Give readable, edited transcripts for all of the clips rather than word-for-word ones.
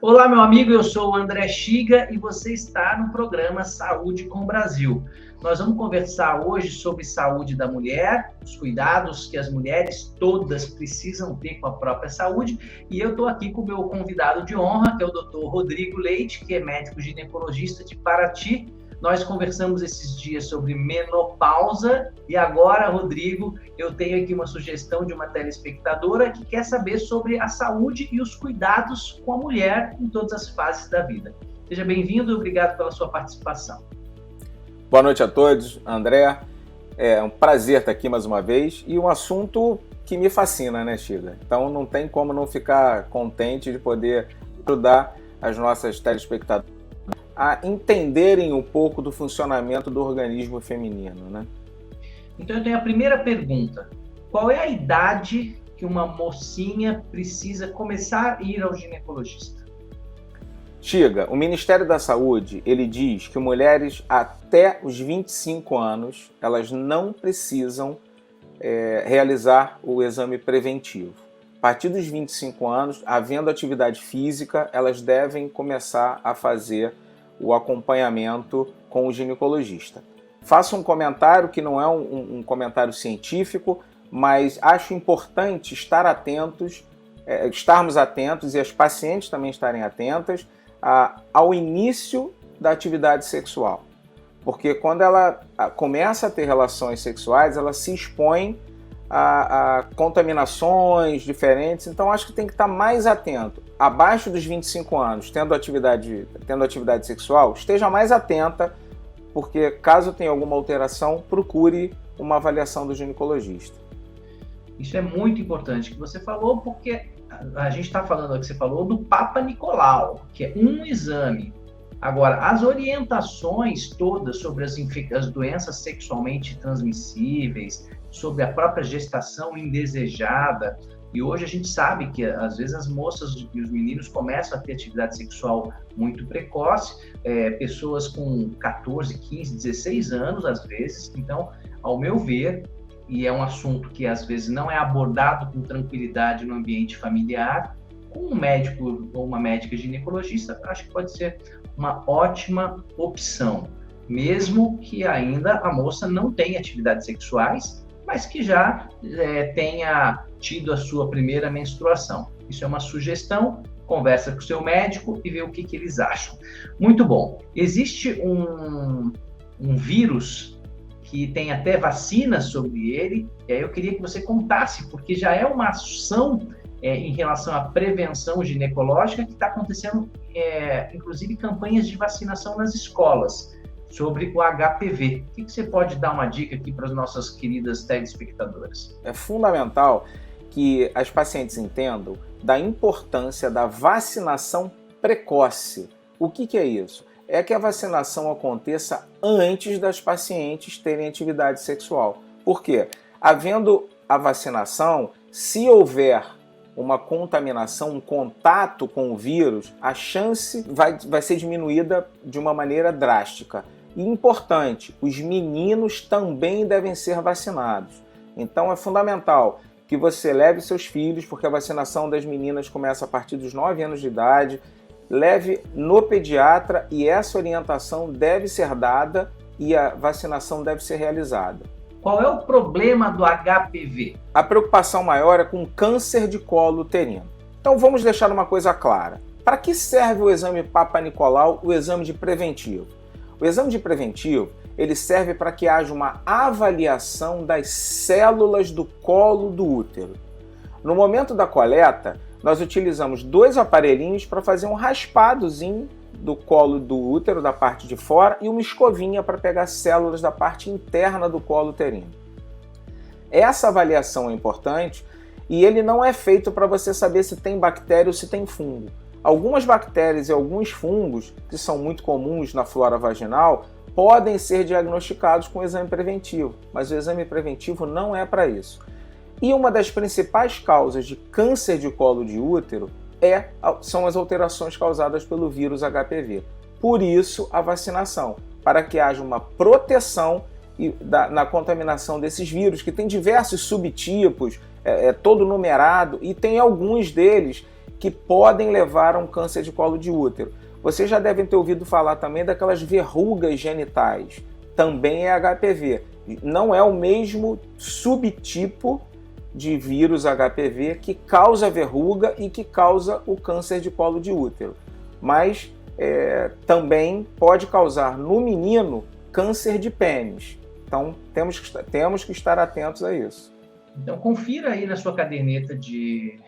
Olá, meu amigo, eu sou o André Chiga e você está no programa Saúde com o Brasil. Nós vamos conversar hoje sobre saúde da mulher, os cuidados que as mulheres todas precisam ter com a própria saúde. E eu estou aqui com o meu convidado de honra, que é o Dr. Rodrigo Leite, que é médico ginecologista de Paraty. Nós conversamos esses dias sobre menopausa e agora, Rodrigo, eu tenho aqui uma sugestão de uma telespectadora que quer saber sobre a saúde e os cuidados com a mulher em todas as fases da vida. Seja bem-vindo e obrigado pela sua participação. Boa noite a todos, André. É um prazer estar aqui mais uma vez e um assunto que me fascina, né, Chiga? Então não tem como não ficar contente de poder ajudar as nossas telespectadoras a entenderem um pouco do funcionamento do organismo feminino, né? Então eu tenho a primeira pergunta. Qual é a idade que uma mocinha precisa começar a ir ao ginecologista? Chiga, o Ministério da Saúde, ele diz que mulheres até os 25 anos, elas não precisam realizar o exame preventivo. A partir dos 25 anos, havendo atividade física, elas devem começar a fazer o acompanhamento com o ginecologista. Faço um comentário que não é um comentário científico, mas acho importante estarmos atentos e as pacientes também estarem atentas ao início da atividade sexual. Porque quando ela começa a ter relações sexuais, ela se expõe a contaminações diferentes, então acho que tem que estar mais atento. Abaixo dos 25 anos, tendo atividade sexual, esteja mais atenta, porque caso tenha alguma alteração, procure uma avaliação do ginecologista. Isso é muito importante que você falou, porque a gente está falando, que você falou, do Papa Nicolau, que é um exame. Agora, as orientações todas sobre as doenças sexualmente transmissíveis, sobre a própria gestação indesejada, e hoje a gente sabe que às vezes as moças e os meninos começam a ter atividade sexual muito precoce, pessoas com 14, 15, 16 anos às vezes. Então, ao meu ver, e é um assunto que às vezes não é abordado com tranquilidade no ambiente familiar, com um médico ou uma médica ginecologista, acho que pode ser uma ótima opção, mesmo que ainda a moça não tenha atividades sexuais, mas que já tenha tido a sua primeira menstruação. Isso é uma sugestão, conversa com o seu médico e vê o que eles acham. Muito bom. Existe um vírus que tem até vacina sobre ele, e aí eu queria que você contasse, porque já é uma ação em relação à prevenção ginecológica que está acontecendo, inclusive campanhas de vacinação nas escolas, sobre o HPV. O que você pode dar uma dica aqui para as nossas queridas telespectadoras? É fundamental que as pacientes entendam da importância da vacinação precoce. O que é isso? É que a vacinação aconteça antes das pacientes terem atividade sexual. Por quê? Havendo a vacinação, se houver uma contaminação, um contato com o vírus, a chance vai ser diminuída de uma maneira drástica. E importante, os meninos também devem ser vacinados. Então é fundamental que você leve seus filhos, porque a vacinação das meninas começa a partir dos 9 anos de idade, leve no pediatra e essa orientação deve ser dada e a vacinação deve ser realizada. Qual é o problema do HPV? A preocupação maior é com câncer de colo uterino. Então vamos deixar uma coisa clara. Para que serve o exame Papa Nicolau, o exame de preventivo? O exame de preventivo, ele serve para que haja uma avaliação das células do colo do útero. No momento da coleta, nós utilizamos 2 aparelhinhos para fazer um raspadozinho do colo do útero, da parte de fora, e uma escovinha para pegar células da parte interna do colo uterino. Essa avaliação é importante e ele não é feito para você saber se tem bactéria ou se tem fungo. Algumas bactérias e alguns fungos, que são muito comuns na flora vaginal, podem ser diagnosticados com o exame preventivo, mas o exame preventivo não é para isso. E uma das principais causas de câncer de colo de útero são as alterações causadas pelo vírus HPV. Por isso, a vacinação, para que haja uma proteção na contaminação desses vírus, que tem diversos subtipos, todo numerado, e tem alguns deles que podem levar a um câncer de colo de útero. Vocês já devem ter ouvido falar também daquelas verrugas genitais, também é HPV. Não é o mesmo subtipo de vírus HPV que causa verruga e que causa o câncer de colo de útero, mas também pode causar no menino câncer de pênis. Então temos que estar atentos a isso. Então confira aí na sua caderneta de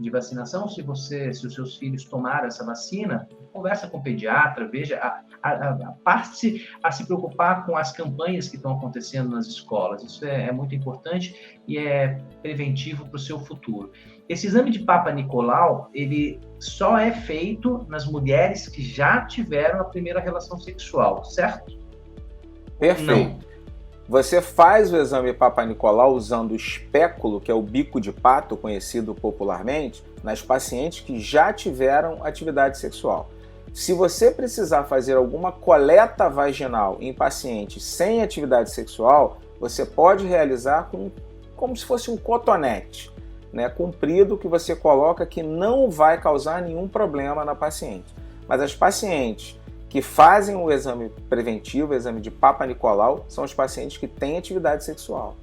vacinação, se os seus filhos tomaram essa vacina, conversa com o pediatra, veja, passe a se preocupar com as campanhas que estão acontecendo nas escolas. Isso é muito importante e é preventivo para o seu futuro. Esse exame de Papa Nicolau, ele só é feito nas mulheres que já tiveram a primeira relação sexual, certo? Perfeito. Não. Você faz o exame Papa Nicolau usando o espéculo, que é o bico de pato, conhecido popularmente, nas pacientes que já tiveram atividade sexual. Se você precisar fazer alguma coleta vaginal em pacientes sem atividade sexual, você pode realizar como se fosse um cotonete, né, comprido, que você coloca, que não vai causar nenhum problema na paciente. Mas as pacientes que fazem o exame preventivo, o exame de Papa Nicolau, são os pacientes que têm atividade sexual.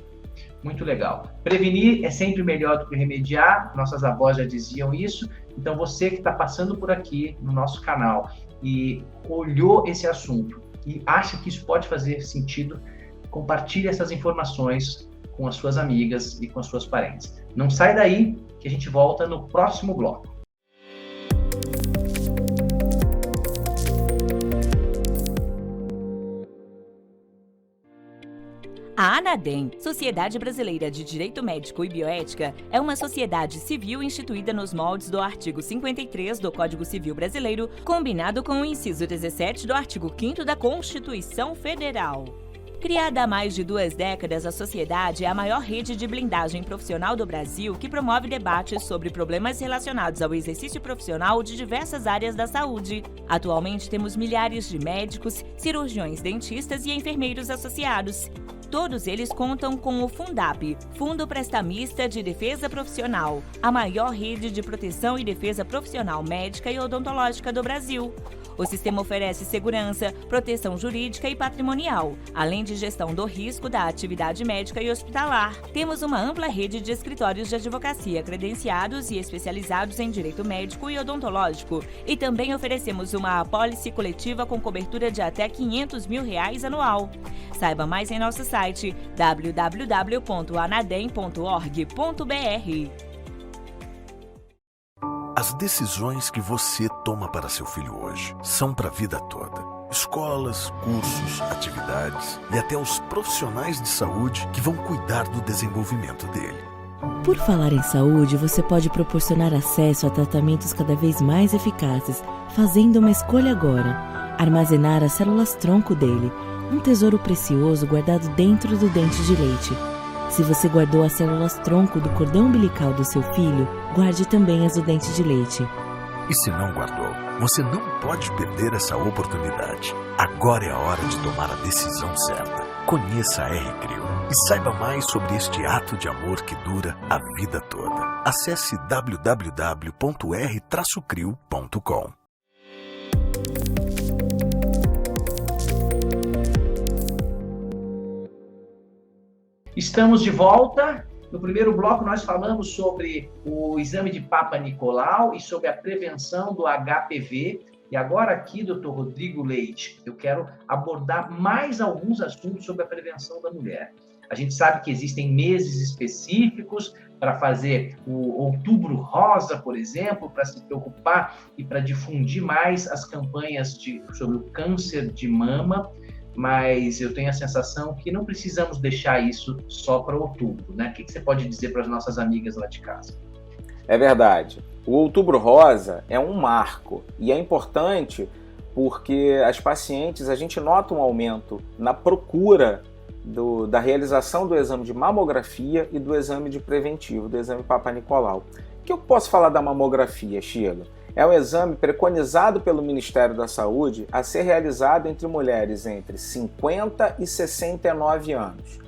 Muito legal. Prevenir é sempre melhor do que remediar, nossas avós já diziam isso. Então você que está passando por aqui no nosso canal e olhou esse assunto e acha que isso pode fazer sentido, compartilhe essas informações com as suas amigas e com as suas parentes. Não sai daí, que a gente volta no próximo bloco. A ANADEM, Sociedade Brasileira de Direito Médico e Bioética, é uma sociedade civil instituída nos moldes do artigo 53 do Código Civil Brasileiro, combinado com o inciso 17 do artigo 5º da Constituição Federal. Criada há mais de 2 décadas, a sociedade é a maior rede de blindagem profissional do Brasil que promove debates sobre problemas relacionados ao exercício profissional de diversas áreas da saúde. Atualmente temos milhares de médicos, cirurgiões dentistas e enfermeiros associados. Todos eles contam com o Fundap, Fundo Prestamista de Defesa Profissional, a maior rede de proteção e defesa profissional médica e odontológica do Brasil. O sistema oferece segurança, proteção jurídica e patrimonial, além de gestão do risco da atividade médica e hospitalar. Temos uma ampla rede de escritórios de advocacia credenciados e especializados em direito médico e odontológico. E também oferecemos uma apólice coletiva com cobertura de até R$500 mil anual. Saiba mais em nosso site www.anadem.org.br. As decisões que você toma para seu filho hoje são para a vida toda. Escolas, cursos, atividades e até os profissionais de saúde que vão cuidar do desenvolvimento dele. Por falar em saúde, você pode proporcionar acesso a tratamentos cada vez mais eficazes, fazendo uma escolha agora: armazenar as células-tronco dele, um tesouro precioso guardado dentro do dente de leite. Se você guardou as células-tronco do cordão umbilical do seu filho, guarde também as do dente de leite. E se não guardou, você não pode perder essa oportunidade. Agora é a hora de tomar a decisão certa. Conheça a R-Creo e saiba mais sobre este ato de amor que dura a vida toda. Acesse www.r-creo.com. Estamos de volta. No primeiro bloco nós falamos sobre o exame de Papa Nicolau e sobre a prevenção do HPV. E agora aqui, Dr. Rodrigo Leite, eu quero abordar mais alguns assuntos sobre a prevenção da mulher. A gente sabe que existem meses específicos para fazer o Outubro Rosa, por exemplo, para se preocupar e para difundir mais as campanhas sobre o câncer de mama. Mas eu tenho a sensação que não precisamos deixar isso só para outubro, né? O que você pode dizer para as nossas amigas lá de casa? É verdade. O Outubro Rosa é um marco e é importante porque as pacientes, a gente nota um aumento na procura da realização do exame de mamografia e do exame de preventivo, do exame Papa Nicolau. O que eu posso falar da mamografia, Sheila? É um exame preconizado pelo Ministério da Saúde a ser realizado entre mulheres entre 50 e 69 anos.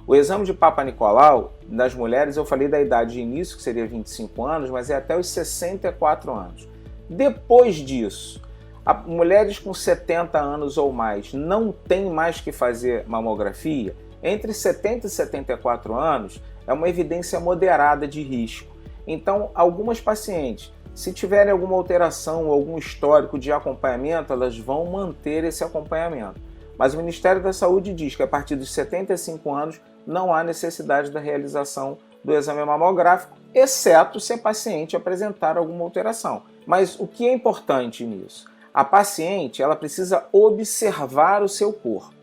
O exame de Papa Nicolau das mulheres, eu falei da idade de início, que seria 25 anos, mas é até os 64 anos. Depois disso, mulheres com 70 anos ou mais não têm mais que fazer mamografia. Entre 70 e 74 anos é uma evidência moderada de risco. Então, algumas pacientes, se tiverem alguma alteração ou algum histórico de acompanhamento, elas vão manter esse acompanhamento. Mas o Ministério da Saúde diz que a partir dos 75 anos não há necessidade da realização do exame mamográfico, exceto se a paciente apresentar alguma alteração. Mas o que é importante nisso? A paciente ela precisa observar o seu corpo.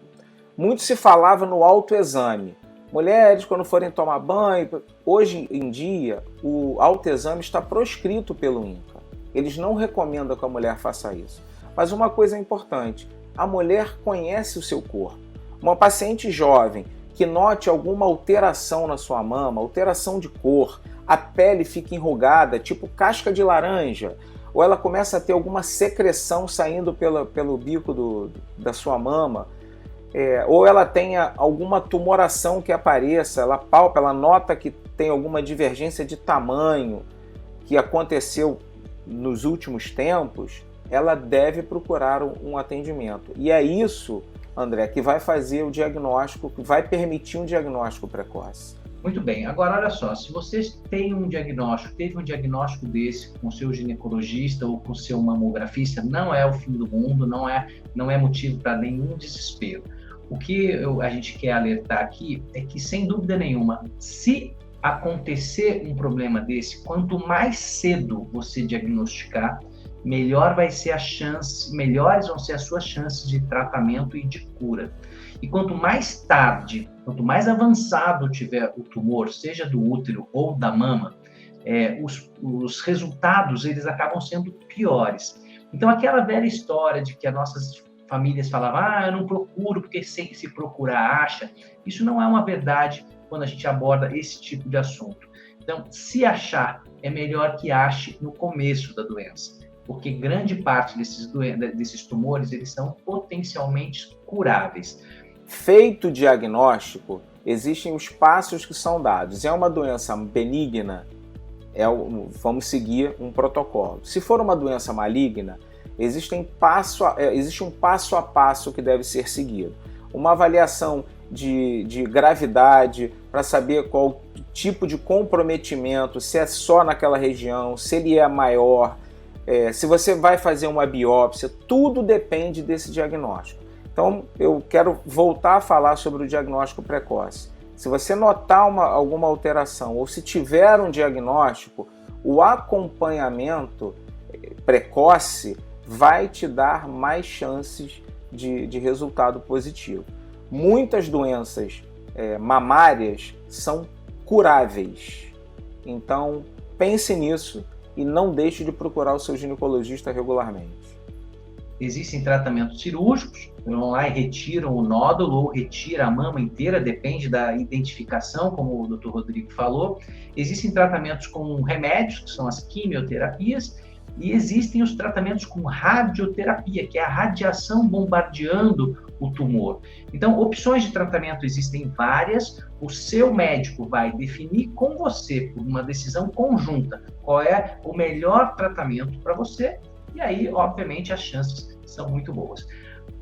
Muito se falava no autoexame. Mulheres, quando forem tomar banho, hoje em dia, o autoexame está proscrito pelo INCA. Eles não recomendam que a mulher faça isso. Mas uma coisa é importante, a mulher conhece o seu corpo. Uma paciente jovem que note alguma alteração na sua mama, alteração de cor, a pele fica enrugada, tipo casca de laranja, ou ela começa a ter alguma secreção saindo pelo bico da sua mama, ou ela tenha alguma tumoração que apareça, ela palpa, ela nota que tem alguma divergência de tamanho que aconteceu nos últimos tempos, ela deve procurar um atendimento. E é isso, André, que vai fazer o diagnóstico, que vai permitir um diagnóstico precoce. Muito bem. Agora, olha só, se vocês têm teve um diagnóstico desse com o seu ginecologista ou com o seu mamografista, não é o fim do mundo, não é motivo para nenhum desespero. O que a gente quer alertar aqui é que, sem dúvida nenhuma, se acontecer um problema desse, quanto mais cedo você diagnosticar, melhores vão ser as suas chances de tratamento e de cura. E quanto mais tarde, quanto mais avançado tiver o tumor, seja do útero ou da mama, os resultados eles acabam sendo piores. Então, aquela velha história de que as nossas famílias falavam, eu não procuro porque se procurar acha, isso não é uma verdade quando a gente aborda esse tipo de assunto. Então, se achar, é melhor que ache no começo da doença, porque grande parte desses tumores eles são potencialmente curáveis. Feito o diagnóstico, existem os passos que são dados. É uma doença benigna, vamos seguir um protocolo. Se for uma doença maligna, existe um passo a passo que deve ser seguido. Uma avaliação de gravidade para saber qual tipo de comprometimento, se é só naquela região, se ele é maior, se você vai fazer uma biópsia, tudo depende desse diagnóstico. Então, eu quero voltar a falar sobre o diagnóstico precoce. Se você notar alguma alteração ou se tiver um diagnóstico, o acompanhamento precoce vai te dar mais chances de resultado positivo. Muitas doenças mamárias são curáveis. Então, pense nisso e não deixe de procurar o seu ginecologista regularmente. Existem tratamentos cirúrgicos, vão lá e retiram o nódulo ou retira a mama inteira, depende da identificação, como o Dr. Rodrigo falou. Existem tratamentos com remédios, que são as quimioterapias, e existem os tratamentos com radioterapia, que é a radiação bombardeando o tumor. Então, opções de tratamento existem várias, o seu médico vai definir com você, por uma decisão conjunta, qual é o melhor tratamento para você, e aí, obviamente, as chances são muito boas.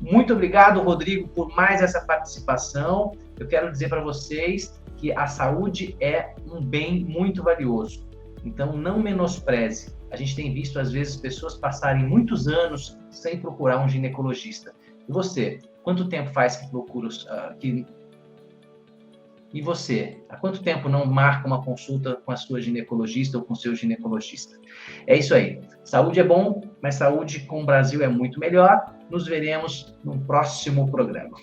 Muito obrigado, Rodrigo, por mais essa participação. Eu quero dizer para vocês que a saúde é um bem muito valioso. Então, não menospreze. A gente tem visto, às vezes, pessoas passarem muitos anos sem procurar um ginecologista. E você? Quanto tempo faz que procura? E você? Há quanto tempo não marca uma consulta com a sua ginecologista ou com o seu ginecologista? É isso aí. Saúde é bom, mas saúde com o Brasil é muito melhor. Nos veremos no próximo programa.